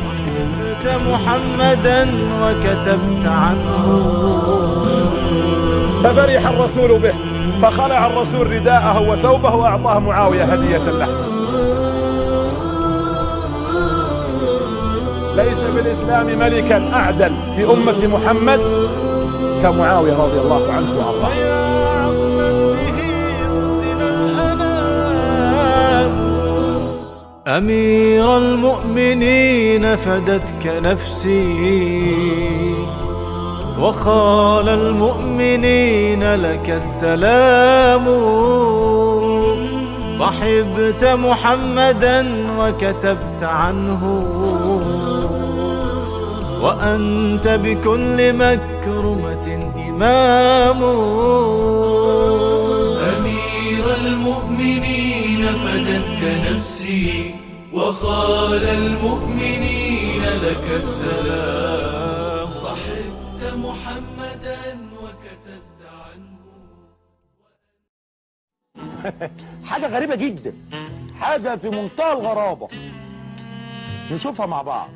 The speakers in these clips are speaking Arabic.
صحبت محمدا وكتبت عنه، ففرح الرسول به، فخلع الرسول رداءه وثوبه وأعطاه معاوية هدية له. ليس بالإسلام ملكا أعدل في أمة محمد كمعاوية رضي الله عنه وأرضاه. أمير المؤمنين فدتك نفسي، وخال المؤمنين لك السلام. صحبت محمدا وكتبت عنه، وأنت بكل مكرمة إمام. أمير المؤمنين فدتك نفسي، وخال المؤمنين لك السلام. صحبت محمدا وكتبت عنه. حاجة غريبة جدا، حاجة في منتهى الغرابة، نشوفها مع بعض.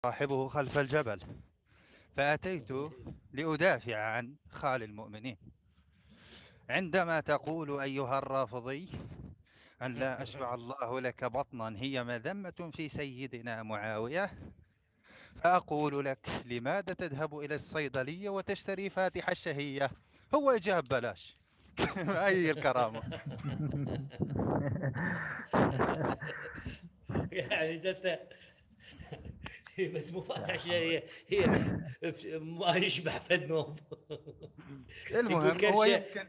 صاحبه خلف الجبل، فأتيت لأدافع عن خال المؤمنين. عندما تقول أيها الرافضي أن لا أشبع الله لك بطنا هي مذمة في سيدنا معاوية، فأقول لك لماذا تذهب إلى الصيدلية وتشتري فاتحة الشهية؟ هو جاب بلاش. أي الكرامة. يعني جت بس مو فاتحة شيء، هي ما يشبع في النوم. المهم هو يمكن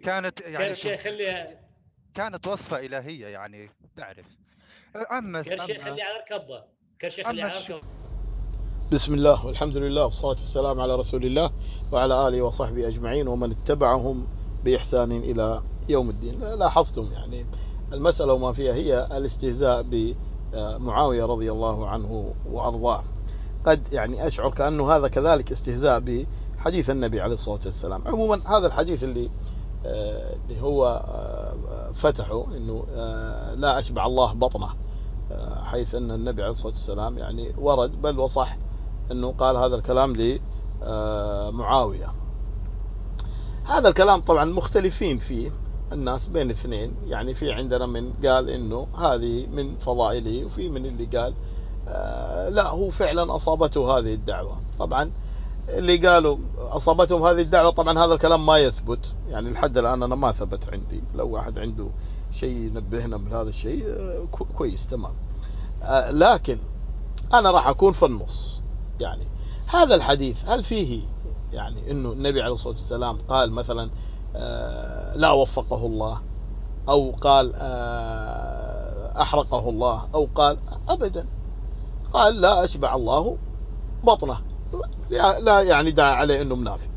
كانت يعني كرشة خليها، كانت وصفة إلهية يعني تعرف. أما كرشة خليها على ركبه، كرشة خليها على ركبه. بسم الله والحمد لله والصلاة والسلام على رسول الله وعلى آله وصحبه أجمعين ومن اتبعهم بإحسان إلى يوم الدين. لاحظتم يعني المسألة وما فيها هي الاستهزاء بمعاوية رضي الله عنه وأرضاه. قد يعني أشعر كأنه هذا كذلك استهزاء بحديث النبي عليه الصلاة والسلام. عموما هذا الحديث اللي هو فتحه إنه لا أشبع الله بطنه، حيث أن النبي عليه الصلاة والسلام يعني ورد بل وصح أنه قال هذا الكلام لمعاوية. هذا الكلام طبعا مختلفين فيه الناس بين اثنين، يعني في عندنا من قال إنه هذه من فضائله، وفي من اللي قال لا هو فعلا أصابته هذه الدعوة. طبعا اللي قالوا أصابتهم هذه الدعوة طبعا هذا الكلام ما يثبت، يعني لحد الآن أنا ما ثبت عندي. لو واحد عنده شيء ينبهنا من هذا الشيء كويس تمام. لكن أنا راح أكون في النص. يعني هذا الحديث هل فيه يعني إنه النبي عليه الصلاة والسلام قال مثلا لا وفقه الله، أو قال أحرقه الله، أو قال أبدا قال لا أشبع الله بطنه. لا يعني دعا عليه إنه منافق،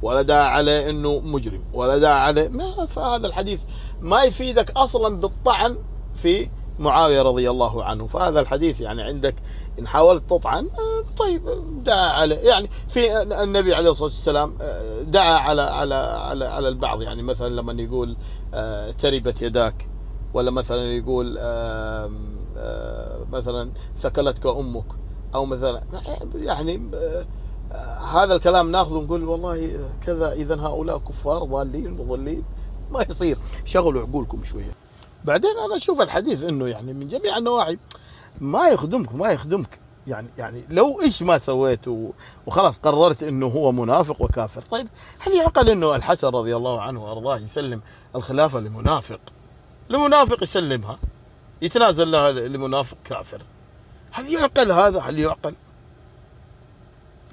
ولا دعا عليه إنه مجرم، ولا دعا عليه ما. فهذا الحديث ما يفيدك أصلا بالطعن في معاوية رضي الله عنه. فهذا الحديث يعني عندك إن حاولت تطعن طيب دعا عليه، يعني في النبي عليه الصلاة والسلام دعا على البعض، يعني مثلا لما يقول تربت يداك، ولا مثلا يقول مثلا ثكلتك أمك، أو مثلا يعني هذا الكلام ناخذه ونقول والله كذا إذن هؤلاء كفار ضالين مضلين. ما يصير، شغلوا عقولكم شوية. بعدين أنا أشوف الحديث إنه يعني من جميع النواحي ما يخدمك يعني لو إيش ما سويت وخلاص قررت إنه هو منافق وكافر، طيب هل يعقل إنه الحسن رضي الله عنه وأرضاه يسلم الخلافة لمنافق يسلمها، يتنازل لها لمنافق كافر؟ هل يعقل هذا؟ هل يعقل؟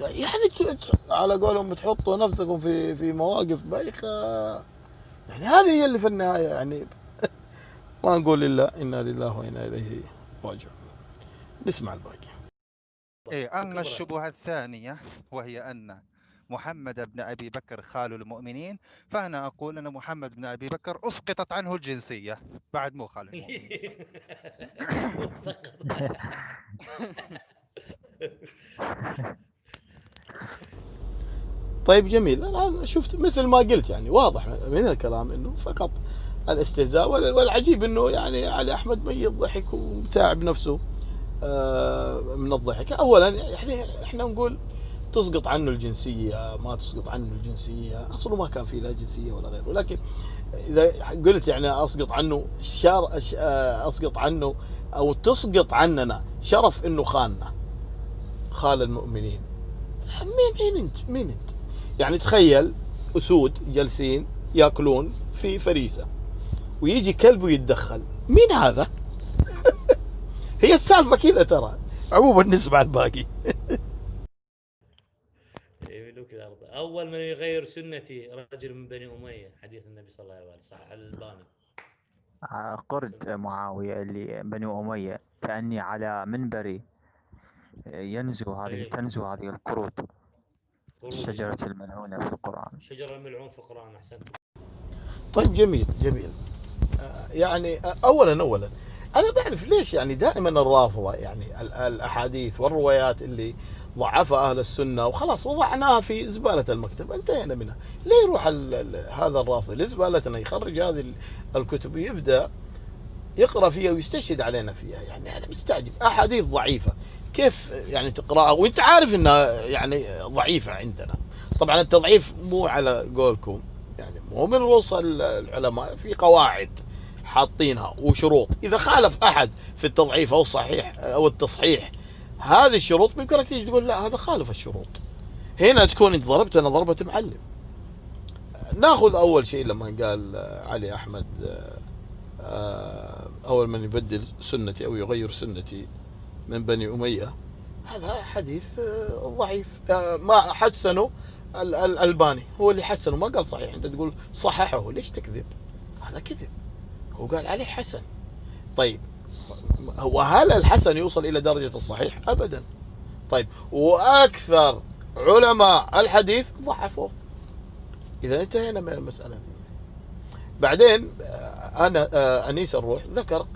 يعني على قولهم تحطوا نفسكم في مواقف بايخة. يعني هذه هي اللي في النهاية يعني ما نقول إلا إنا لله وإنا إليه راجعون. نسمع الباقي. أما الشبهة الثانية وهي أن محمد بن أبي بكر خال المؤمنين، فأنا أقول أن محمد بن أبي بكر أسقطت عنه الجنسية بعد مو خال المؤمنين. طيب جميل. الآن شفت مثل ما قلت يعني واضح من الكلام إنه فقط الاستهزاء. والعجيب انه يعني علي احمد ميت ضحك ومتاعب نفسه من الضحك. اولا يعني احنا نقول تسقط عنه الجنسيه، ما تسقط عنه الجنسيه، اصله ما كان في لا جنسيه ولا غيره. لكن اذا قلت يعني اسقط عنه اسقط عنه او تسقط عننا شرف انه خاننا، خال المؤمنين. مين انت؟ يعني تخيل اسود جالسين ياكلون في فريسه ويجي كلب ويتدخل، مين هذا؟ هي السالفه كذا ترى. عموما نسمع الباقي. يملك الأرض. أول من يغير سنتي رجل من بني أمية، حديث النبي صلى الله عليه وسلم، صح الألباني. قرد معاوية اللي بني أمية كأني على منبري تنزو هذه القرود، الشجرة الملعونة في القرآن. الشجرة الملعون في القرآن، أحسنت. طيب جميل. يعني اولا انا بعرف ليش يعني دائما الرافضه يعني الاحاديث والروايات اللي ضعفها اهل السنه وخلاص وضعناها في زباله المكتب، انتهينا منها. ليه يروح هذا الرافض لزبالتنا يخرج هذه الكتب ويبدا يقرا فيها ويستشهد علينا فيها؟ يعني انا مستعجب. احاديث ضعيفه كيف يعني تقراها وانت عارف انها يعني ضعيفه عندنا؟ طبعا التضعيف مو على قولكم، يعني مو من رؤوس العلماء، في قواعد حاطينها وشروط. اذا خالف احد في التضعيف او الصحيح او التصحيح هذه الشروط بيمكنك تيجي تقول لا هذا خالف الشروط. هنا تكون انت ضربت، انا ضربت معلم. ناخذ اول شيء لما قال علي احمد اول من يبدل سنتي او يغير سنتي من بني اميه، هذا حديث ضعيف. ما حسنه الألباني، هو اللي حسنه، ما قال صحيح. انت تقول صححه، ليش تكذب؟ هذا كذب. هو قال عليه حسن. طيب وهل الحسن يوصل إلى درجة الصحيح؟ أبدا. طيب وأكثر علماء الحديث ضعفوه. إذا انتهينا من المسألة. بعدين أنيس الروح ذكر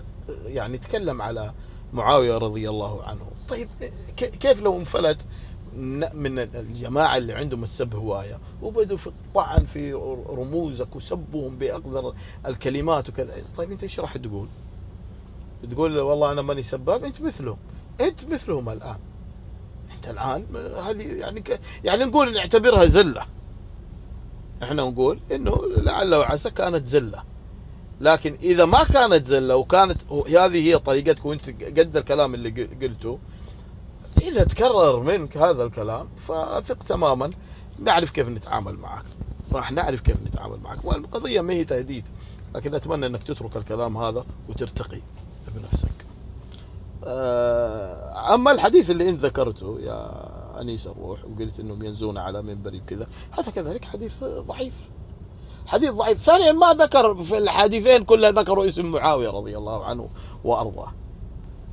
يعني تكلم على معاوية رضي الله عنه. طيب كيف لو انفلت من الجماعة اللي عندهم السب هواية وبدوا في الطعن في رموزك وسبهم بأقدر الكلمات وكذا؟ طيب انت ايش راح تقول؟ تقول والله انا ماني سباب؟ انت مثلهم الان. انت الان هذه يعني نقول نعتبرها زلة. احنا نقول انه لعل وعسى كانت زلة، لكن اذا ما كانت زلة وكانت هذه هي طريقتك وانت قد الكلام اللي قلته، إذا تكرر منك هذا الكلام فثق تماما نعرف كيف نتعامل معك، راح نعرف كيف نتعامل معك. والقضية ما هي تهديد، لكن أتمنى أنك تترك الكلام هذا وترتقي بنفسك. أما الحديث اللي أنت ذكرته يا أنيس الروح وقلت أنهم ينزون على منبري وكذا، هذا كذلك حديث ضعيف. ثانيا ما ذكر في الحديثين كلها ذكروا اسم معاوية رضي الله عنه وأرضاه.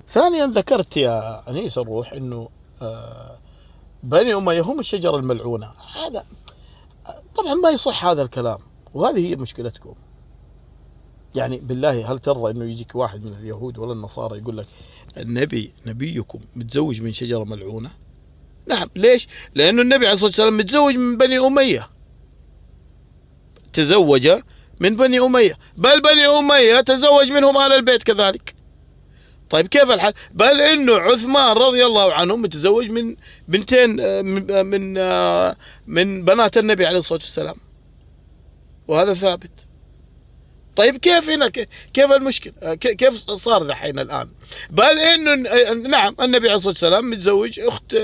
ثانيا ذكرت يا أنيس الروح أنه بني أمية هم الشجرة الملعونة. هذا طبعا ما يصح هذا الكلام، وهذه هي مشكلتكم. يعني بالله هل ترضى أنه يجيك واحد من اليهود ولا النصارى يقول لك نبيكم متزوج من شجرة ملعونة؟ نعم. ليش؟ لأنه النبي عليه الصلاة والسلام متزوج من بني أمية، تزوج من بني أمية، بل بني أمية تزوج منهم آل البيت كذلك. طيب كيف الحال؟ بل انه عثمان رضي الله عنه متزوج من بنتين من بنات النبي عليه الصلاة والسلام، وهذا ثابت. طيب كيف هنا كيف المشكلة؟ كيف صار ذحين الآن؟ بل انه نعم النبي عليه الصلاة والسلام متزوج اخت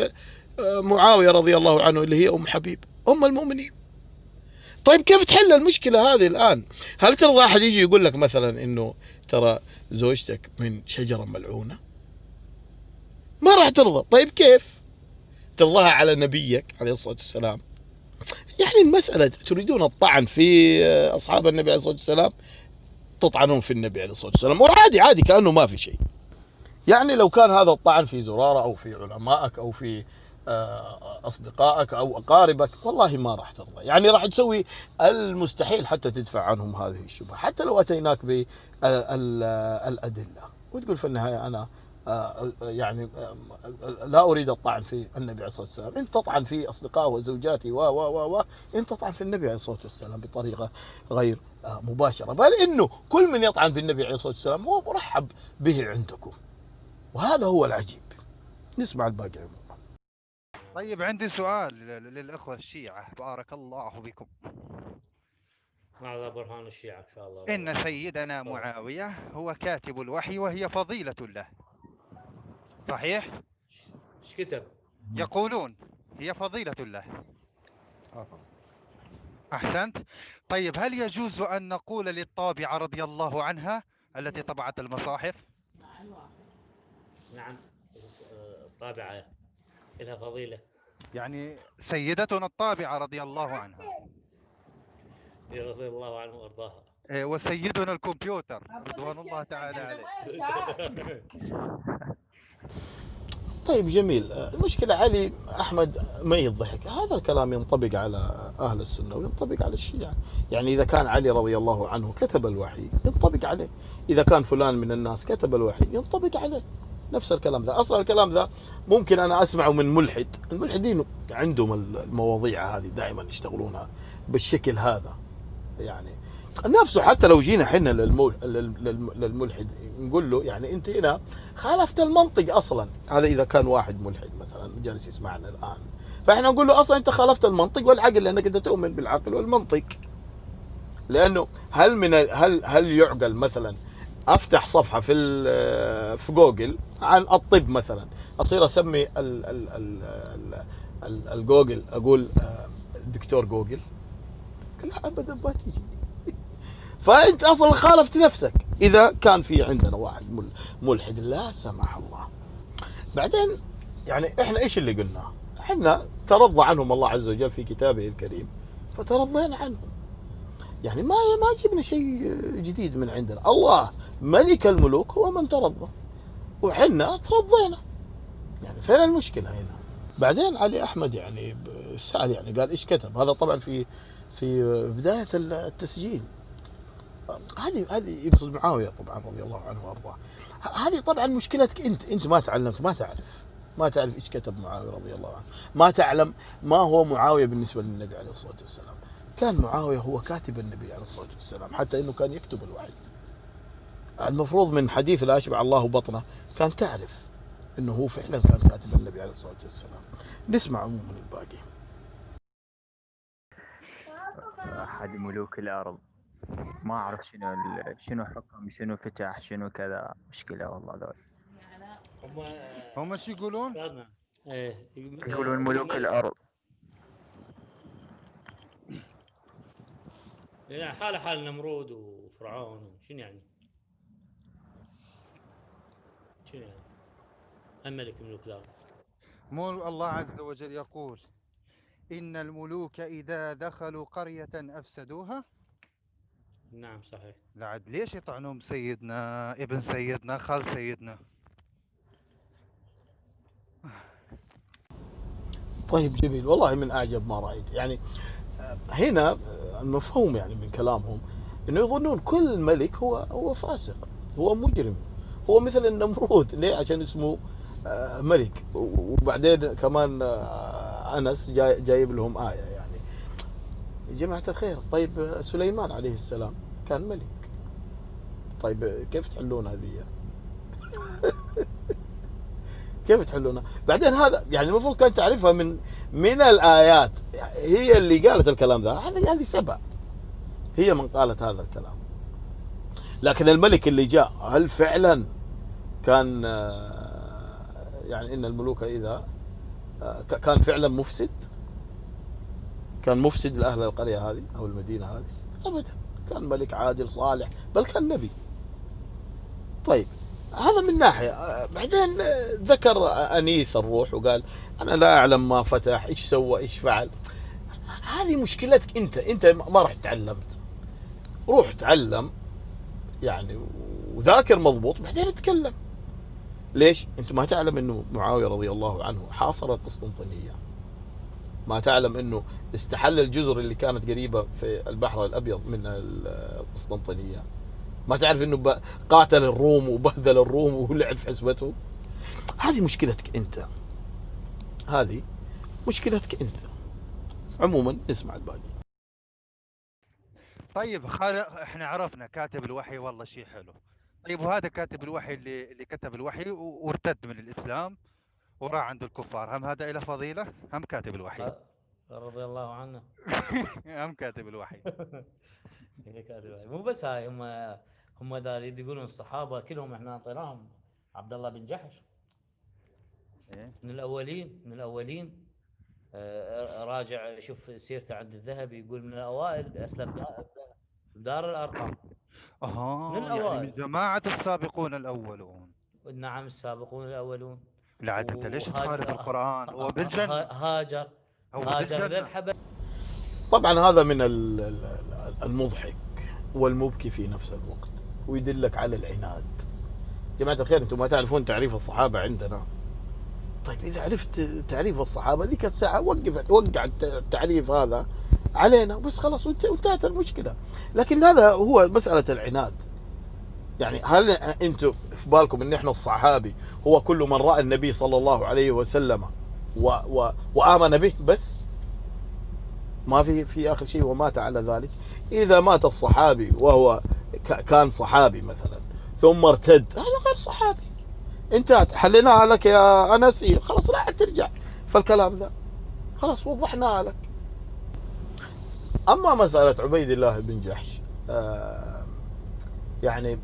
معاوية رضي الله عنه اللي هي ام حبيب ام المؤمنين. طيب كيف تحل المشكلة هذه الآن؟ هل ترضى أحد يجي يقول لك مثلا إنه ترى زوجتك من شجرة ملعونة؟ ما راح ترضى. طيب كيف ترضاها على نبيك عليه الصلاة والسلام؟ يعني المسألة تريدون الطعن في أصحاب النبي عليه الصلاة والسلام، تطعنون في النبي عليه الصلاة والسلام وعادي كأنه ما في شيء. يعني لو كان هذا الطعن في زرارة أو في علمائك أو في أصدقائك أو أقاربك، والله ما راح ترضى. يعني راح تسوي المستحيل حتى تدفع عنهم هذه الشبهة، حتى لو أتيناك بالأدلة وتقول في النهاية أنا يعني لا أريد الطعن في النبي عليه الصلاة والسلام. أنت تطعن في أصدقائه وزوجاتي أنت تطعن في النبي عليه الصلاة والسلام بطريقة غير مباشرة، بل إنه كل من يطعن في النبي عليه الصلاة والسلام هو مرحب به عندكم، وهذا هو العجيب. نسمع الباقي. طيب عندي سؤال للأخوة الشيعة، بارك الله بكم. مع برهان الشيعة إن شاء الله. إن سيدنا معاوية هو كاتب الوحي وهي فضيلة له، صحيح؟ إيش كتب؟ يقولون هي فضيلة له. أحسنت. طيب هل يجوز أن نقول للطابعة رضي الله عنها التي طبعت المصاحف؟ نعم، الطابعة لها فضيلة، يعني سيدتنا الطابعة رضي الله عنها، رضي الله عنه وارضاها، وسيدنا الكمبيوتر رضوان الله تعالى عليه. طيب جميل. المشكلة علي أحمد ما يضحك، هذا الكلام ينطبق على أهل السنة وينطبق على الشيعة. يعني إذا كان علي رضي الله عنه كتب الوحي ينطبق عليه، إذا كان فلان من الناس كتب الوحي ينطبق عليه نفس الكلام ذا. أصلا الكلام ذا ممكن أنا أسمعه من ملحد. الملحدين عندهم المواضيع هذه دائما يشتغلونها بالشكل هذا. يعني نفسه حتى لو جينا حنا للملحد نقول له يعني انت هنا خالفت المنطق اصلا. هذا اذا كان واحد ملحد مثلا جالس يسمعنا الان، فاحنا نقول له اصلا انت خالفت المنطق والعقل، لانك انت تؤمن بالعقل والمنطق. لانه هل يعقل مثلا افتح صفحه في جوجل عن الطب مثلا، اصير اسمي الجوجل اقول دكتور جوجل؟ لا ابدا ما تيجي. فانت اصلا خالفت نفسك. اذا كان في عندنا واحد ملحد لا سمح الله، بعدين يعني احنا ايش اللي قلناه؟ احنا ترضى عنهم الله عز وجل في كتابه الكريم فترضينا عنهم. يعني ما جبنا شيء جديد من عندنا. الله ملك الملوك هو من ترضى، وحنا ترضينا. يعني فين المشكله هنا؟ بعدين علي احمد يعني سأل، يعني قال ايش كتب. هذا طبعا في بدايه التسجيل. هذه يقصد معاويه طبعا رضي الله عنه وارضاه. هذه طبعا مشكلتك انت ما تعلمت، ما تعرف ايش كتب معاويه رضي الله عنه، ما تعلم ما هو معاويه بالنسبه للنبي عليه الصلاه والسلام. كان معاويه هو كاتب النبي عليه الصلاه والسلام، حتى انه كان يكتب الوحي. المفروض من حديث لا اشبع الله بطنه كان تعرف انه هو فعلا كان كاتب النبي عليه الصلاه والسلام. نسمع عموما الباقي. أحد ملوك الأرض، ما أعرف شنو حكم، شنو فتح، شنو كذا، مشكلة والله ذول. هم ايش يقولون؟ يقولون ملوك الأرض. يعني حال نمرود وفرعون. شنو يعني؟ الملك ملوك الأرض. مو الله عز وجل يقول إن الملوك إذا دخلوا قرية أفسدوها؟ نعم صحيح. لا عاد ليش يطعنون سيدنا ابن سيدنا خال سيدنا؟ طيب جميل، والله من أعجب ما رأيت. يعني هنا المفهوم يعني من كلامهم إنه يظنون كل ملك هو فاسق، هو مجرم، هو مثل النمرود. ليه؟ عشان اسمه ملك. وبعدين كمان أنس جايب لهم آية. يعني يا جماعة الخير، طيب سليمان عليه السلام كان ملك، طيب كيف تحلون هذه؟ كيف تحلونها؟ بعدين هذا يعني المفروض كان تعرفها من الآيات. هي اللي قالت الكلام ذا، هذه سبع، هي من قالت هذا الكلام. لكن الملك اللي جاء هل فعلا كان يعني إن الملوك إذا كان فعلا مفسد؟ كان مفسد لأهل القرية هذه أو المدينة هذه؟ أبدا، كان ملك عادل صالح، بل كان نبي. طيب هذا من ناحية. بعدين ذكر أنيس الروح وقال أنا لا أعلم ما فتح، إيش سوى، إيش فعل. هذه مشكلتك أنت ما رحت تعلمت. روح تعلم يعني وذاكر مضبوط، بعدين اتكلم. ليش؟ أنت ما تعلم أنه معاوية رضي الله عنه حاصر القسطنطينية، ما تعلم أنه استحل الجزر اللي كانت قريبة في البحر الأبيض من القسطنطينية، ما تعرف أنه قاتل الروم وبهدل الروم ولعب في حسبتهم. هذه مشكلتك أنت، هذه مشكلتك أنت. عموما نسمع الباقي. طيب احنا عرفنا كاتب الوحي والله شيء حلو. طيب وهذا كاتب الوحي اللي كتب الوحي وارتد من الإسلام وراح عند الكفار، هم هذا له فضيلة؟ هم كاتب الوحي رضي الله عنه. هم كاتب الوحي. مو بس هاي، هم ذا اللي يقولون الصحابة كلهم احنا اعطيناهم عبد الله بن جحش إيه؟ من الأولين. راجع شوف سيرته عند الذهبي، يقول من الأوائل أسلم بدار الأرقام. من يعني الأوائل. من جماعة السابقون الأولون. نعم السابقون الأولون. لا عاد انت ليش تخالف القرآن؟ هو بالجنة. هاجر للحبش. طبعا هذا من المضحك والمبكي في نفس الوقت، ويدلك على العناد. جماعة الخير، انتم ما تعرفون تعريف الصحابة عندنا. طيب إذا عرفت تعريف الصحابة ذيك الساعة وقع التعريف هذا علينا بس خلاص وانتهت المشكلة. لكن هذا هو مسألة العناد. يعني هل انتم في بالكم ان احنا الصحابي هو كل من رأى النبي صلى الله عليه وسلم وآمن به بس؟ ما في آخر شيء ومات على ذلك. إذا مات الصحابي وهو كان صحابي مثلا ثم ارتد، هذا غير صحابي. انتهت، حليناها لك يا أنس، خلاص لا عاد ترجع فالكلام ذا، خلاص وضحناها لك. أما مسألة عبيد الله بن جحش، يعني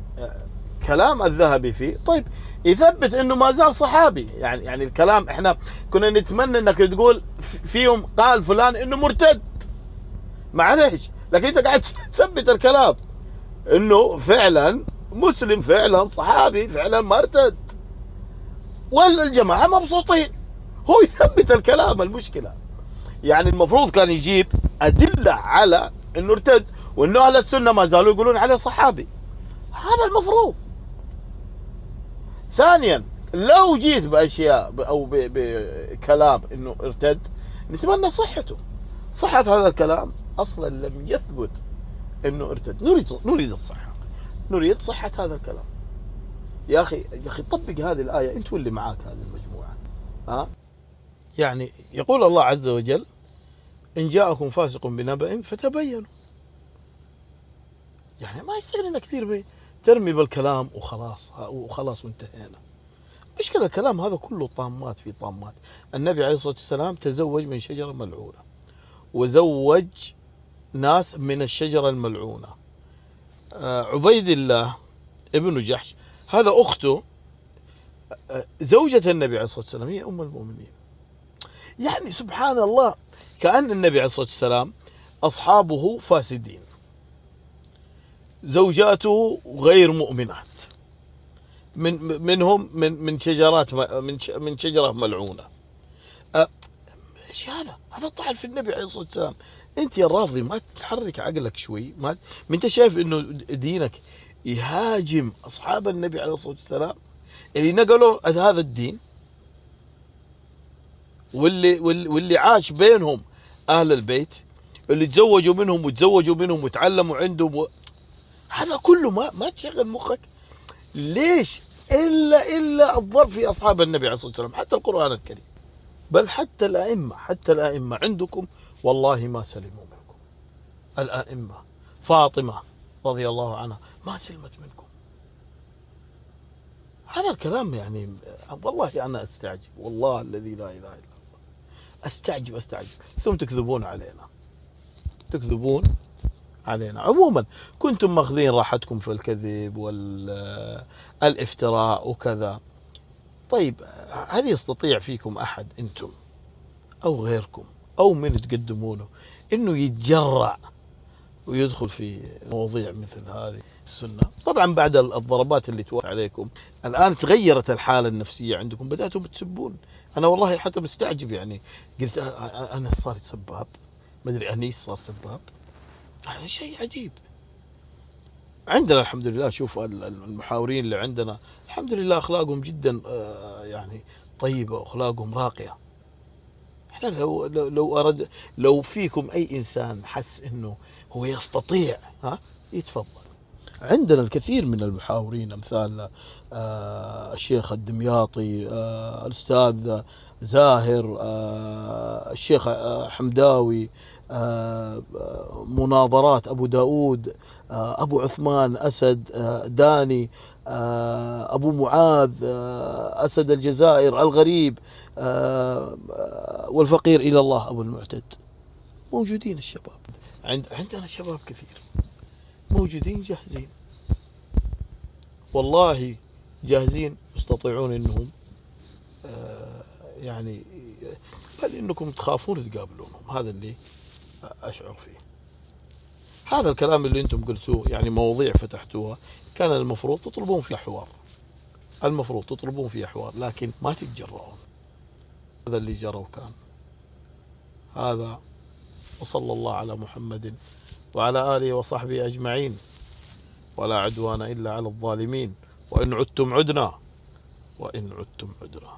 كلام الذهبي فيه طيب يثبت انه ما زال صحابي. يعني الكلام احنا كنا نتمنى انك تقول فيهم قال فلان انه مرتد، معليش، لكن انت قاعد تثبت الكلام انه فعلا مسلم، فعلا صحابي، فعلا ما ارتد، والجماعة مبسوطين. هو يثبت الكلام. المشكلة يعني المفروض كان يجيب أدلة على انه ارتد، وانه اهل السنة ما زالوا يقولون عليه صحابي. هذا المفروض. ثانيا لو جيت بأشياء أو بكلام انه ارتد، نتمنى صحته. صحة هذا الكلام اصلا لم يثبت انه ارتد. نريد الصحة، نريد صحة هذا الكلام. يا اخي طبق هذه الآية انت واللي معاك هذه المجموعة. يعني يقول الله عز وجل: إن جاءكم فاسق بنبأ فتبينوا. يعني ما يصير إنك كثير ترمي بالكلام وخلاص وانتهينا. مشكلة الكلام هذا كله طامات في طامات. النبي عليه الصلاة والسلام تزوج من شجرة ملعونة، وزوج ناس من الشجرة الملعونة. عبيد الله ابن جحش هذا أخته زوجة النبي عليه الصلاة والسلام هي أم المؤمنين. يعني سبحان الله، كأن النبي عليه الصلاة والسلام أصحابه فاسدين، زوجاته غير مؤمنات، منهم من شجرات من شجرة ملعونة. ايش هذا طعن في النبي عليه الصلاة والسلام. انت يا راضي ما تحرك عقلك شوي؟ ما انت شايف انه دينك يهاجم اصحاب النبي عليه الصلاة والسلام اللي نقلوا هذا الدين، واللي عاش بينهم اهل البيت، اللي تزوجوا منهم وتعلموا عندهم هذا كله ما تشغل مخك؟ ليش؟ الا الضرب في اصحاب النبي عليه الصلاة والسلام. حتى القرآن الكريم، بل حتى الائمة عندكم والله ما سلموا منكم. الائمة فاطمة رضي الله عنها ما سلمت منكم. هذا الكلام يعني والله انا استعجب، والله الذي لا اله الا الله استعجب ثم تكذبون علينا. عموما كنتم ماخذين راحتكم في الكذب والافتراء وكذا. طيب هل يستطيع فيكم أحد أنتم أو غيركم أو من تقدمونه إنه يتجرأ ويدخل في مواضيع مثل هذه السنة؟ طبعا بعد الضربات اللي توقع عليكم الآن تغيرت الحالة النفسية عندكم، بدأتم تسبون. أنا والله حتى مستعجب، يعني قلت أنا صار سباب، ما أدري أنيس صار سباب. يعني شيء عجيب. عندنا الحمد لله، شوف المحاورين اللي عندنا الحمد لله أخلاقهم جدا يعني طيبة وأخلاقهم راقية. احنا لو فيكم أي إنسان حس إنه هو يستطيع يتفضل. عندنا الكثير من المحاورين أمثال الشيخ الدمياطي، الأستاذ زاهر، الشيخ حمداوي، مناظرات أبو داود، أبو عثمان أسد داني، أبو معاذ أسد الجزائر الغريب، والفقير إلى الله أبو المعتد. موجودين الشباب، عندنا شباب كثير موجودين جاهزين، والله جاهزين، يستطيعون أنهم يعني بل إنكم تخافون تقابلونهم. هذا اللي أشعر فيه. هذا الكلام اللي أنتم قلتوه يعني مواضيع فتحتوها كان المفروض تطلبون فيها حوار، المفروض تطلبون فيها حوار، لكن ما تتجرؤون. هذا اللي جرى وكان هذا. وصلى الله على محمد وعلى آله وصحبه أجمعين، ولا عدوان إلا على الظالمين، وإن عدتم عدنا، وإن عدتم عدنا.